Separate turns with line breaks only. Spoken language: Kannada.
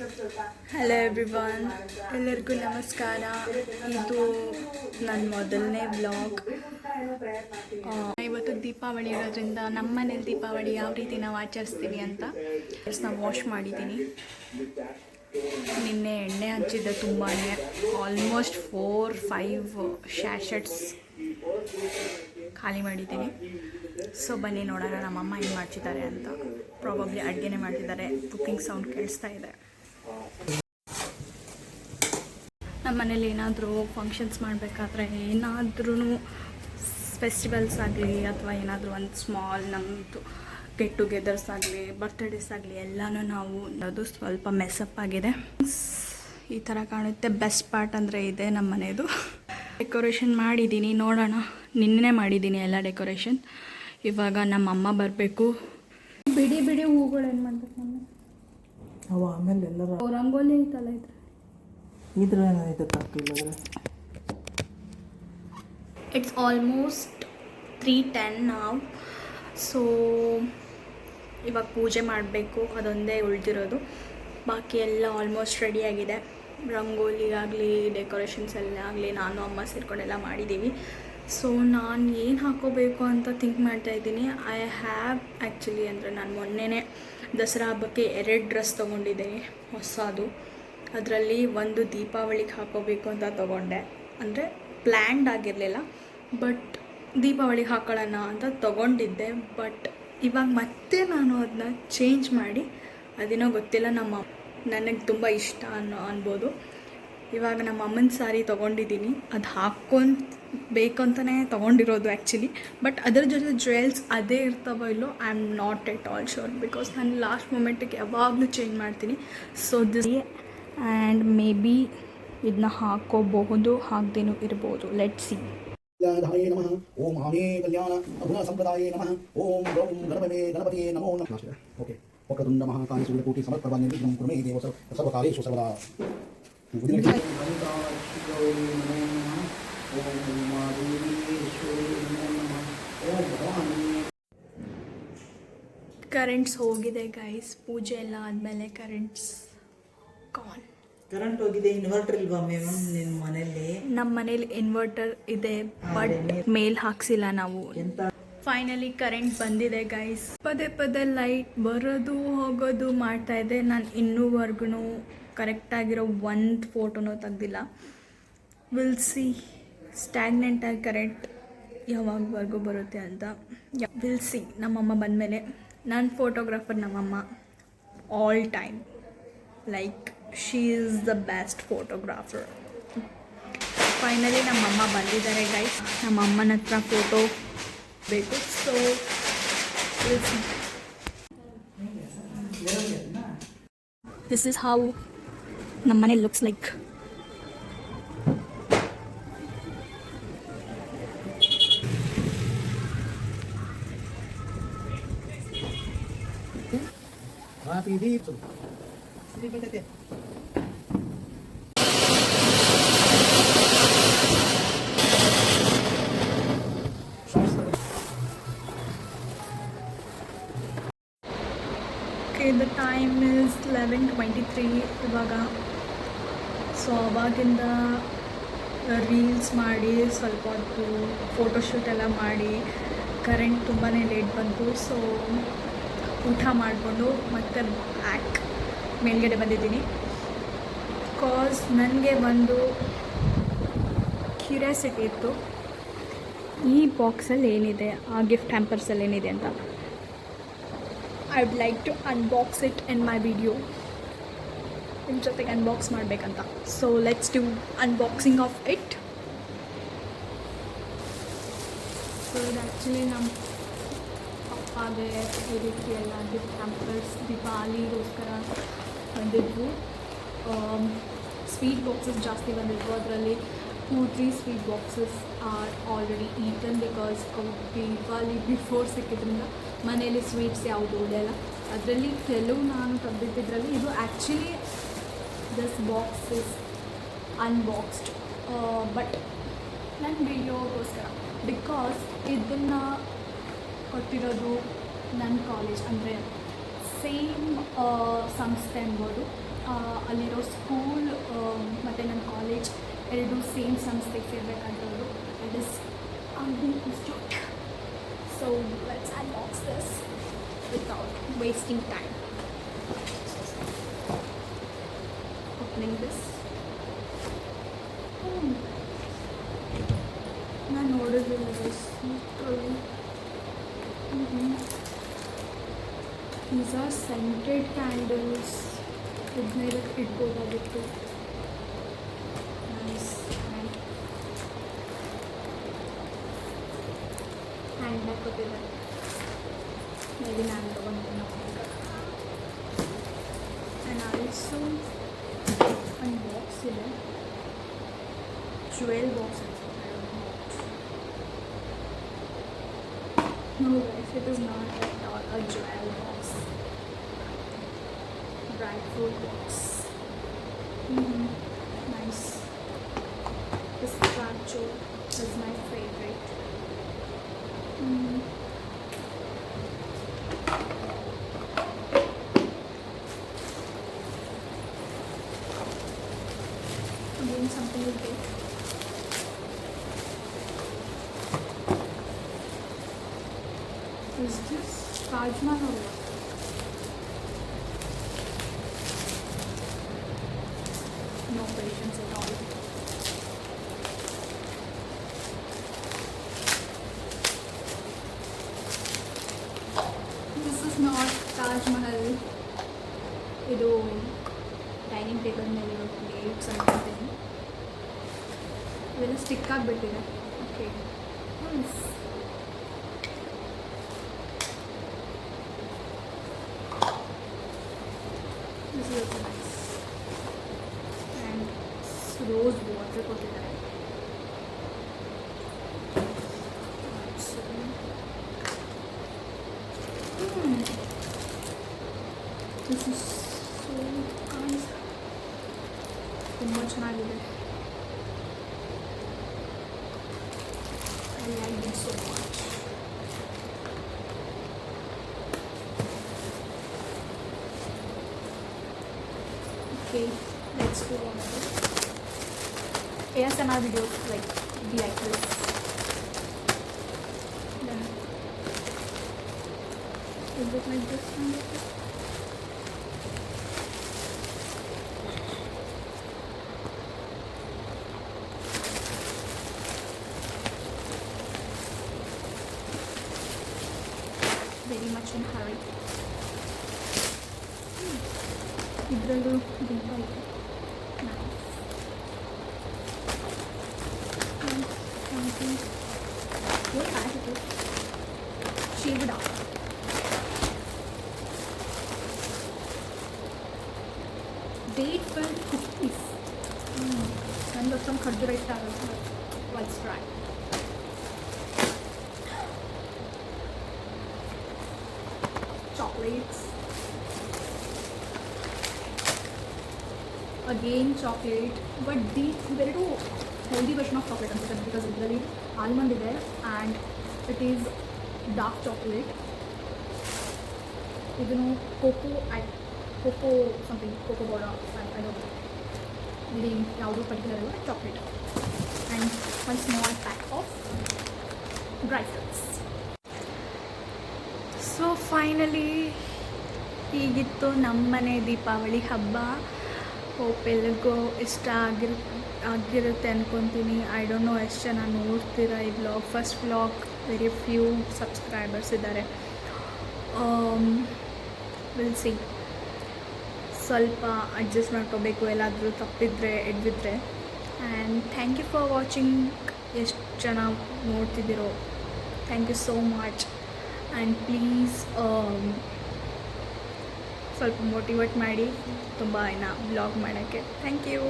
ಹಲೋ ಎವ್ರಿವನ್, ಎಲ್ಲರಿಗೂ ನಮಸ್ಕಾರ. ಇದು ನನ್ನ ಮೊದಲನೇ ವ್ಲಾಗ್. ಇವತ್ತು ದೀಪಾವಳಿ ಇರೋದ್ರಿಂದ ನಮ್ಮ ಮನೇಲಿ ದೀಪಾವಳಿ ಯಾವ ರೀತಿ ನಾವು ಆಚರಿಸ್ತೀವಿ ಅಂತ ನಾವು ವಾಶ್ ಮಾಡಿದ್ದೀನಿ. ನಿನ್ನೆ ಎಣ್ಣೆ ಹಚ್ಚಿದ್ದೆ ತುಂಬಾ, ಆಲ್ಮೋಸ್ಟ್ 4-5 ಶ್ಯಾಶೆಟ್ಸ್ ಖಾಲಿ ಮಾಡಿದ್ದೀನಿ. ಸೊ ಬನ್ನಿ ನೋಡೋಣ ನಮ್ಮಮ್ಮ ಏನು ಮಾಡ್ತಿದ್ದಾರೆ ಅಂತ. ಪ್ರಾಬಬ್ಲಿ ಅಡುಗೆನೇ ಮಾಡ್ತಿದ್ದಾರೆ, ಕುಕ್ಕಿಂಗ್ ಸೌಂಡ್ ಕೇಳಿಸ್ತಾ ಇದೆ. ನಮ್ಮ ಮನೇಲಿ ಏನಾದರೂ ಫಂಕ್ಷನ್ಸ್ ಮಾಡಬೇಕಾದ್ರೆ, ಏನಾದ್ರೂ ಫೆಸ್ಟಿವಲ್ಸ್ ಆಗಲಿ ಅಥವಾ ಏನಾದರೂ ಒಂದು ಸ್ಮಾಲ್ ನಮ್ಮದು ಗೆಟ್ ಟುಗೆದರ್ಸ್ ಆಗಲಿ, ಬರ್ತ್ಡೇಸ್ ಆಗಲಿ, ಎಲ್ಲನೂ ನಾವು ಅದು ಸ್ವಲ್ಪ ಮೆಸ್ಸಪ್ ಆಗಿದೆ. ಈ ಥರ ಕಾಣುತ್ತೆ. ಬೆಸ್ಟ್ ಪಾರ್ಟ್ ಅಂದರೆ ಇದೆ ನಮ್ಮ ಮನೆಯದು. ಡೆಕೋರೇಷನ್ ಮಾಡಿದ್ದೀನಿ, ನೋಡೋಣ. ನಿನ್ನೆ ಮಾಡಿದ್ದೀನಿ ಎಲ್ಲ ಡೆಕೋರೇಷನ್. ಇವಾಗ ನಮ್ಮಮ್ಮ ಬರಬೇಕು. ಬಿಡಿ ಬಿಡಿ ಹೂಗಳು ಏನು ಮಾಡ್ಬೇಕು ಮಮ್ಮಿ?
ಅವು ಆಮೇಲೆ ಎಲ್ಲರೂ
ರಂಗೋಲಿ ಐತಲ್ಲ
ಇದ್ರ ಏನಾಯ್ತು.
ಇಟ್ಸ್ ಆಲ್ಮೋಸ್ಟ್ 3:10 ನಾವು. ಸೊ ಇವಾಗ ಪೂಜೆ ಮಾಡಬೇಕು, ಅದೊಂದೇ ಉಳಿದಿರೋದು. ಬಾಕಿ ಎಲ್ಲ ಆಲ್ಮೋಸ್ಟ್ ರೆಡಿಯಾಗಿದೆ. ರಂಗೋಲಿ ಆಗಲಿ, ಡೆಕೋರೇಷನ್ಸ್ ಎಲ್ಲ ಆಗಲಿ, ನಾನು ಅಮ್ಮ ಸೇರ್ಕೊಂಡೆಲ್ಲ ಮಾಡಿದ್ದೀವಿ. ಸೊ ನಾನು ಏನು ಹಾಕೋಬೇಕು ಅಂತ ಥಿಂಕ್ ಮಾಡ್ತಾಯಿದ್ದೀನಿ. ಐ ಹ್ಯಾವ್ ಆ್ಯಕ್ಚುಲಿ ಅಂದರೆ ನಾನು ಮೊನ್ನೆನೇ ದಸರಾ ಹಬ್ಬಕ್ಕೆ 2 ಡ್ರೆಸ್ ತೊಗೊಂಡಿದ್ದೀನಿ ಹೊಸದು. ಅದರಲ್ಲಿ ಒಂದು ದೀಪಾವಳಿಗೆ ಹಾಕೋಬೇಕು ಅಂತ ತೊಗೊಂಡೆ. ಅಂದರೆ ಪ್ಲ್ಯಾನ್ಡ್ ಆಗಿರಲಿಲ್ಲ, ಬಟ್ ದೀಪಾವಳಿಗೆ ಹಾಕೊಳ್ಳೋಣ ಅಂತ ತೊಗೊಂಡಿದ್ದೆ. ಬಟ್ ಇವಾಗ ಮತ್ತೆ ನಾನು ಅದನ್ನ ಚೇಂಜ್ ಮಾಡಿ, ಅದೇನೋ ಗೊತ್ತಿಲ್ಲ, ನನಗೆ ತುಂಬ ಇಷ್ಟ ಅನ್ಬೋದು. ಇವಾಗ ನಮ್ಮ ಅಮ್ಮನ ಸಾರಿ ತೊಗೊಂಡಿದ್ದೀನಿ. ಅದು ಹಾಕ್ಕೊಬೇಕು ಅಂತಲೇ ತೊಗೊಂಡಿರೋದು ಆ್ಯಕ್ಚುಲಿ. ಬಟ್ ಅದರ ಜೊತೆ ಜ್ಯುವೆಲ್ಸ್ ಅದೇ ಇರ್ತಾವೋ ಇಲ್ಲೋ, I am not at all sure. Because ನಾನು ಲಾಸ್ಟ್ ಮೂಮೆಂಟಿಗೆ ಯಾವಾಗಲೂ ಚೇಂಜ್ ಮಾಡ್ತೀನಿ. So this and may be ಇದನ್ನ ಹಾಕೋಬಹುದು, ಹಾಕ್ದೇನೂ ಇರ್ಬೋದು. Let see.
ನಮಃ ಓಂ ಆಮೇ ಕಲ್ಯಾಣ ಅಧುನಾ ಸಂಪ್ರದಾಯೇ ನಮಃ ಓಂ ಗೌಂ ಗಣಪತಿಯೇ ನಮೋ ನಮಃ. ಓಕೆ. ವಕ್ರತುಂಡ ಮಹಾಕಾಯ ಸೂರ್ಯಕೋಟಿ ಸಮರ್ಪಭ ನಿರ್ವಿಘ್ನಂ ಕುರು ಮೇ ದೇವ ಸರ್ವಕಾರ್ಯೇಷು ಸರ್ವದಾ.
ಕರೆಂಟ್ಸ್ ಹೋಗಿದೆ ಗೈಸ್. ಪೂಜೆ ಎಲ್ಲ ಆದಮೇಲೆ ಕರೆಂಟ್ಸ್ ಕಾಲ್.
ಕರೆಂಟ್ ಹೋಗಿದೆ. ಇನ್ವರ್ಟರ್ ಇಲ್ವಾ ಮೇಮ್ ನಿಮ್ಮ ಮನೇಲಿ?
ನಮ್ಮ ಮನೇಲಿ ಇನ್ವರ್ಟರ್ ಇದೆ, ಬಟ್ ಮೇಲ್ ಹಾಕ್ಸಿಲ್ಲ ನಾವು. ಫೈನಲಿ ಕರೆಂಟ್ ಬಂದಿದೆ ಗೈಸ್. ಪದೇ ಲೈಟ್ ಬರೋದು ಹೋಗೋದು ಮಾಡ್ತಾ ಇದೆ. ನಾನು ಇನ್ನೂವರೆಗೂ ಕರೆಕ್ಟಾಗಿರೋ ಒಂದು ಫೋಟೋನೂ ತೆಗ್ದಿಲ್ಲ. ವಿಲ್ ಸಿ ಸ್ಟ್ಯಾಗ್ನೆಂಟಾಗಿ ಕರೆಂಟ್ ಯಾವಾಗವರೆಗೂ ಬರುತ್ತೆ ಅಂತ. Will see. ನಮ್ಮಮ್ಮ ಬಂದಮೇಲೆ. ನನ್ನ ಫೋಟೋಗ್ರಾಫರ್ ನಮ್ಮಮ್ಮ all time. Like she is the best photographer. Finally ನಮ್ಮಮ್ಮ ಬಂದಿದ್ದಾರೆ ಗೈಸ್. ನಮ್ಮ ಅಮ್ಮನ ಹತ್ರ ಫೋಟೋ ಬೇಕು. ಸೊ ದಿಸ್ ಇಸ್ ಹೌ ನಮ್ಮ ಮನೆ looks like. The time is 11:23 ಇವಾಗ. ಸೊ ಅವಾಗಿಂದ ರೀಲ್ಸ್ ಮಾಡಿ ಸ್ವಲ್ಪ ಹೊತ್ತು ಫೋಟೋಶೂಟ್ ಎಲ್ಲ ಮಾಡಿ ಕರೆಂಟ್ ತುಂಬಾ ಲೇಟ್ ಬಂತು. ಸೊ ಊಟ ಮಾಡಿಕೊಂಡು ಮತ್ತೆ ಬ್ಯಾಕ್ ಮೇಲ್ಗಡೆ ಬಂದಿದ್ದೀನಿ. ಬಿಕಾಸ್ ನನಗೆ ಒಂದು ಕ್ಯೂರಿಯಾಸಿಟಿ ಇತ್ತು, ಈ ಬಾಕ್ಸಲ್ಲಿ ಏನಿದೆ, ಆ ಗಿಫ್ಟ್ ಹ್ಯಾಂಪರ್ಸಲ್ಲಿ ಏನಿದೆ ಅಂತ. I would like to unbox it in my video. ನಿಮ್ಮ ಜೊತೆಗೆ ಅನ್ಬಾಕ್ಸ್ ಮಾಡಬೇಕಂತ. So let's do unboxing of it. So ಇದು ಆ್ಯಕ್ಚುಲಿ ನಮ್ಮ ಪಪ್ಪಾಗೆ ಈ ರೀತಿ ಎಲ್ಲ ಗಿಫ್ಟ್ ಹ್ಯಾಂಪರ್ಸ್ ದೀಪಾವಳಿಗೋಸ್ಕರ ಬಂದಿದ್ವು. ಸ್ವೀಟ್ ಬಾಕ್ಸಸ್ ಜಾಸ್ತಿ ಬಂದಿದ್ವು. ಅದರಲ್ಲಿ 2-3 sweet boxes are already eaten. Because ಅವು ದೀಪಾವಳಿ ಬಿಫೋರ್ ಸಿಕ್ಕಿದ್ರಿಂದ ಮನೇಲಿ ಸ್ವೀಟ್ಸ್ ಯಾವುದು ಉಳಿಯಲ್ಲ. ಅದರಲ್ಲಿ ಕೆಲವು ನಾನು ತೆಗೆದಿದ್ದರಲ್ಲಿ ಇದು actually this box is unboxed. But ನನ್ನ ವಿಡಿಯೋಗೋಸ್ಕರ, ಬಿಕಾಸ್ ಇದನ್ನು ಕೊಟ್ಟಿರೋದು ನನ್ನ ಕಾಲೇಜ್, ಅಂದರೆ ಸೇಮ್ ಸಂಸ್ಥೆ ಅನ್ಬೋದು. ಅಲ್ಲಿರೋ ಸ್ಕೂಲ್ ಮತ್ತು ನನ್ನ ಕಾಲೇಜ್ ಎರಡು ಸೇಮ್ ಸಂಸ್ಥೆಗೆ ಸೇರಬೇಕಾಗಿರೋದು. It is Arvind Institute. So let's unbox this without wasting time. Opening this. ನಾನು ನೋಡಿದ್ವಿ ಲೀಟ್ರಲಿ. These are scented candles. ಇದನ್ನ ಇದಕ್ಕೆ ಇಟ್ಬೋದಾಗಿತ್ತು. Nice. ಹ್ಯಾಂಡ್ ಬ್ಯಾಗ್ ಕೊಟ್ಟಿದ್ದಾರೆ. ಮೇಬಿ ನಾನು ತೊಗೊಂಡಿದ್ದೀನಿ. ಆ್ಯಂಡ್ ಆಲ್ಸೋ ಒಂದು ಬಾಕ್ಸ್ ಇದೆ, ಜ್ಯುವೆಲ್ ಬಾಕ್ಸ್ ಅನ್ಸುತ್ತೆ. No guys, it is not at all a jewel box. Dry fruit box. Nice. Pistachio is my favorite. Again, something will take. Is this Taj Mahal? No patience at all. This is not Taj Mahal. ಇದು ಡೈನಿಂಗ್ ಟೇಬಲ್ ಮೇಲೆ ಪ್ಲೇಟ್ಸ್ ಅನ್ಕೊಳ್ತೀನಿ. ಇವೆಲ್ಲ ಸ್ಟಿಕ್ ಆಗಿಬಿಟ್ಟಿದೆ. Okay, nice. This is also nice. And rose water ಕೊಟ್ಟಿದ್ದಾರೆ. This is so nice. ತುಂಬ ಚೆನ್ನಾಗಿದೆ. I like it so much. Okay, let's go on. ASMR videos like this. Then is it like this one? Very much in hurry. ಇದರಲ್ಲೂ ದೀಪ ಇದೆ. ಶಿವಡ ಡೇಟ್ ಫಿಲ್ಡ್ ಕುಕ್ಕೀಸ್. ನನಗೆ ಅಷ್ಟೊಂದು ಖರ್ಜೂರ ಇಷ್ಟ ಆಗುತ್ತೆ. Let's try. Chocolates. Again chocolate, but these very too healthy version of chocolate ಅನ್ಸುತ್ತೆ, because ಇದರಲ್ಲಿ ಆಲ್ಮಂಡ್ ಇದೆ and it is dark chocolate. ಇದನ್ನು cocoa something cocoa powder I don't know, ಇಲ್ಲಿ ಯಾವುದು ಪರ್ಟಿಕ್ಯುಲರ್ ಇಲ್ಲ, chocolate and one small pack of dry fruits. So finally ಹೀಗಿತ್ತು ನಮ್ಮನೆ ದೀಪಾವಳಿ ಹಬ್ಬ. ಹೋಪ್ ಎಲ್ಲರಿಗೂ ಇಷ್ಟ ಆಗಿರುತ್ತೆ ಅಂದ್ಕೊತೀನಿ. ಐ ಡೋಂಟ್ ನೋ ಎಷ್ಟು ಜನ ನೋಡ್ತೀರಾ ಈ vlog. First vlog, very few subscribers ಇದ್ದಾರೆ. ವಿಲ್ ಸಿ, ಸ್ವಲ್ಪ ಅಡ್ಜಸ್ಟ್ ಮಾಡ್ಕೋಬೇಕು ಎಲ್ಲಾದರೂ ತಪ್ಪಿದ್ರೆ ಎಡ್ವಿದ್ರೆ. And thank you for watching. ಎಷ್ಟು ಜನ ನೋಡ್ತಿದ್ದೀರೋ thank you so much. And please ಸ್ವಲ್ಪ ಮೋಟಿವೇಟ್ ಮಾಡಿ ತುಂಬ ಬ್ಲಾಗ್ ಮಾಡೋಕ್ಕೆ. Thank you.